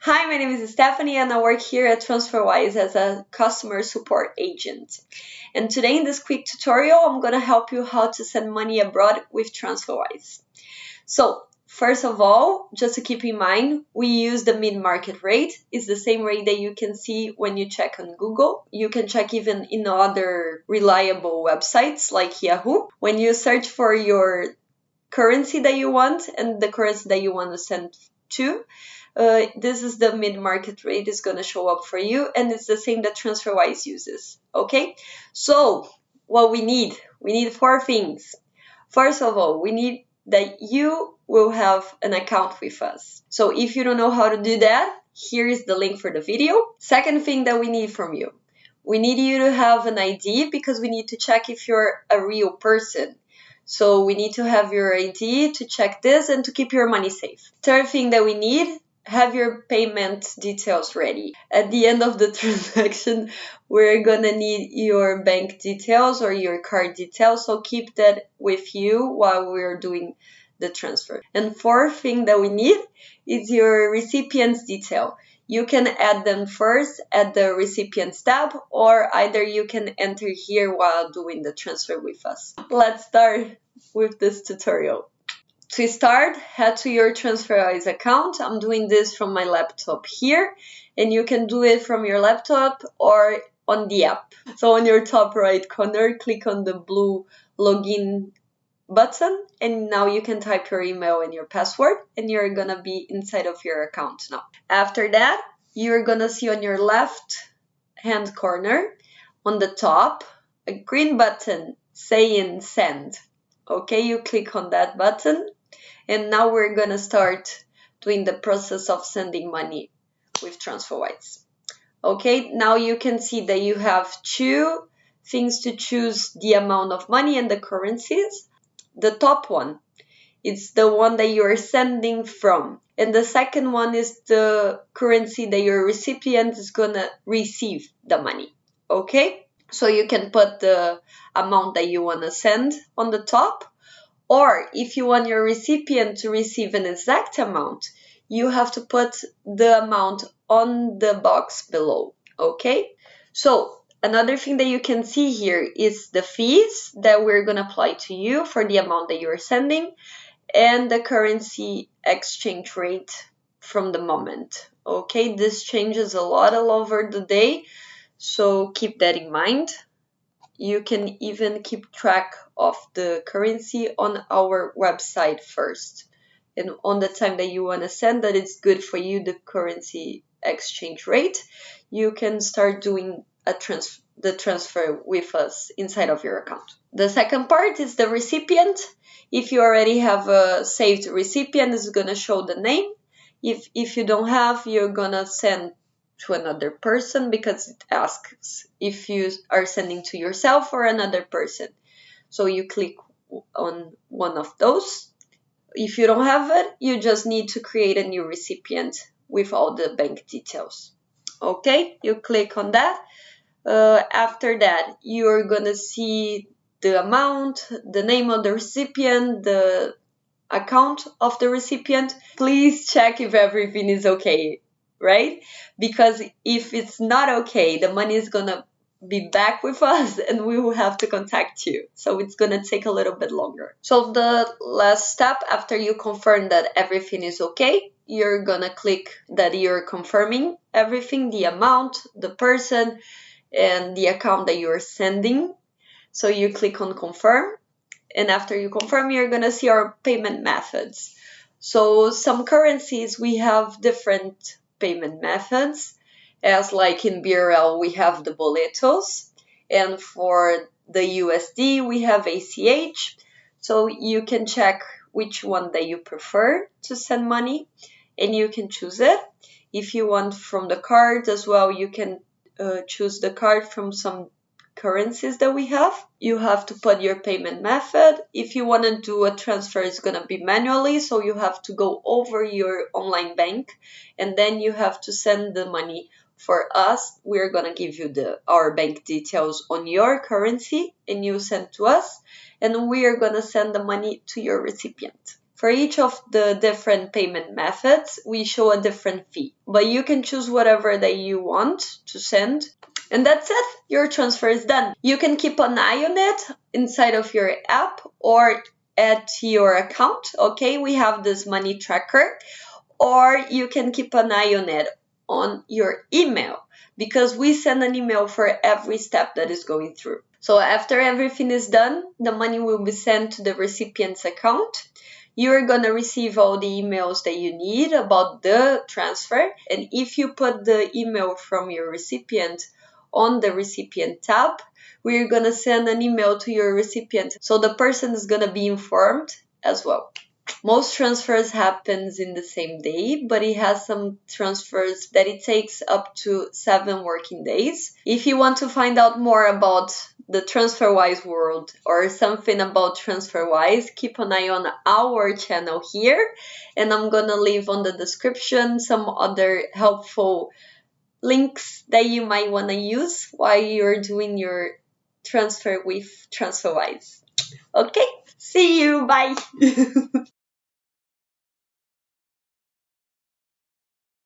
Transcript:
Hi, my name is Stephanie and I work here at TransferWise as a customer support agent. And today in this quick tutorial, I'm going to help you how to send money abroad with TransferWise. So, first of all, just to keep in mind, we use the mid-market rate. It's the same rate that you can see when you check on Google. You can check even in other reliable websites like Yahoo. When you search for your currency that you want and the currency that you want to send to, this is the mid-market rate is going to show up for you, and it's the same that TransferWise uses. Okay, so what we need four things. First of all, we need that you will have an account with us. So if you don't know how to do that, here is the link for the video. Second thing that we need from you, we need you to have an ID because we need to check if you're a real person. So we need to have your ID to check this and to keep your money safe. Third thing that we need, have your payment details ready. At the end of the transaction, we're gonna need your bank details or your card details, so keep that with you while we're doing the transfer. And fourth thing that we need is your recipient's detail. You can add them first at the recipients tab, or either you can enter here while doing the transfer with us. Let's start with this tutorial. To start, head to your TransferWise account. I'm doing this from my laptop here, and you can do it from your laptop or on the app. So on your top right corner, click on the blue login button, and now you can type your email and your password, and you're gonna be inside of your account now. After that, you're gonna see on your left hand corner on the top a green button saying send. Okay, you click on that button, and now we're gonna start doing the process of sending money with TransferWise. Okay, now you can see that you have two things to choose: the amount of money and the currencies. The top one, it's the one that you're sending from. And the second one is the currency that your recipient is gonna receive the money. Okay? So you can put the amount that you wanna send on the top. Or if you want your recipient to receive an exact amount, you have to put the amount on the box below. Okay? So another thing that you can see here is the fees that we're going to apply to you for the amount that you're sending and the currency exchange rate from the moment. Okay, this changes a lot all over the day, so keep that in mind. You can even keep track of the currency on our website first. And on the time that you want to send that it's good for you, the currency exchange rate, you can start doing the transfer with us inside of your account. The second part is the recipient. If you already have a saved recipient, it's going to show the name. If you don't have, you're going to send to another person because it asks if you are sending to yourself or another person. So you click on one of those. If you don't have it, you just need to create a new recipient with all the bank details. Okay, you click on that. After that, you're gonna see the amount, the name of the recipient, the account of the recipient. Please check if everything is okay, right? Because if it's not okay, the money is gonna be back with us and we will have to contact you. So it's gonna take a little bit longer. So the last step after you confirm that everything is okay, you're gonna click that you're confirming everything, the amount, the person, and the account that you're sending. So you click on confirm, and after you confirm, you're gonna see our payment methods. So some currencies, we have different payment methods, as like in BRL, we have the boletos, and for the USD, we have ACH. So you can check which one that you prefer to send money, and you can choose it. If you want from the card as well, you can choose the card from some currencies that we have. You have to put your payment method. If you want to do a transfer, it's going to be manually, so you have to go over your online bank and then you have to send the money. For us, we're going to give you our bank details on your currency and you send to us, and we are going to send the money to your recipient. For each of the different payment methods, we show a different fee, but you can choose whatever that you want to send. And that's it, your transfer is done. You can keep an eye on it inside of your app or at your account. Okay, we have this money tracker, or you can keep an eye on it on your email, because we send an email for every step that is going through. So after everything is done, the money will be sent to the recipient's account. You're going to receive all the emails that you need about the transfer. And if you put the email from your recipient on the recipient tab, we're going to send an email to your recipient. So the person is going to be informed as well. Most transfers happens in the same day, but it has some transfers that it takes up to 7 working days. If you want to find out more about the TransferWise world or something about TransferWise, keep an eye on our channel here, and I'm gonna leave on the description some other helpful links that you might want to use while you're doing your transfer with TransferWise. Okay, see you, bye!